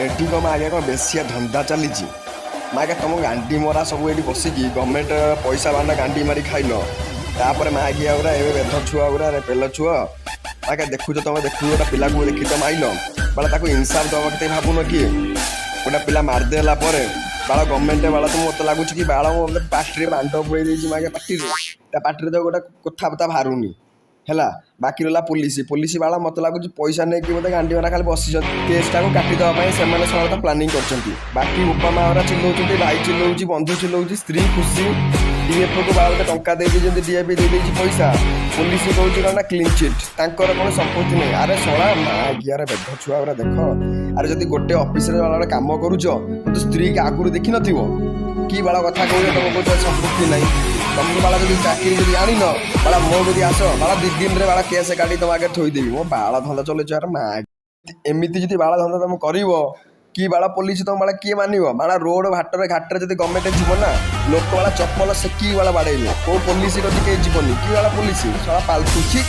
Eighty कम आगे कौन बेसिया धंदा चली मागे तुम गांडी मरा सब ये बसिकी गवर्नमेंट पैसा बांधा गांडी मारी खाइल तापर मागिया गुरा ए बेध छुआ गुरा पेल छुआ आगे देखुच तुम देखु गोटे पिला को देखी तो माइल बाला इंसाफ दवा के भावुन कि गोटे पिला मारिदेला बाला गवर्नमेंट बाला तो मत लगुच कि बाला पार्टी बांध बुई मागे पार्टी पार्टी तो गोटे कथबार्ता बाहरुनी है बाकी रहा पुलिस बाला मत लगुच पैसा नहीं कि गांडी मारा खाली बस केसटा को काटिदेवाई से प्लानिंग कर बाकी उपा माँ चिल्लाऊँ भाई चिल्लाऊँ बंधु चिल्लाऊँ स्त्री खुशी डीएफओ को बाला टंका दे डीएफी दे पैसा पुलिस कौन ना क्लीन चिट तांकर कौन संपत्ति नहीं अरे शला मागियार बेध छुआ गुरा देख अरे जब गोटे ऑफिस बाला काम करुच तो स्त्री के आगुरी देखी न कि बाला कथा कह तुम कौन संपत्ति नहीं तुम बाला जब चाकरी जब आन बाला मो भी आस बाला 2 दिन में बाला केस काटी तुम आगे थोदेवी मो बाला धंदा चल यार माँ एमती जी बाला धंदा तुम कर कि बाला पुलिस तुम बाला किए मान बाला रोड घाटे घाटे जब गवर्नमेंट जीव ना लोक बाला चप्पल सेकी बाला बाड़े कौ पुलिस कभी कहीं जीवन कि बाला पुलिस साला पाल्तु छी।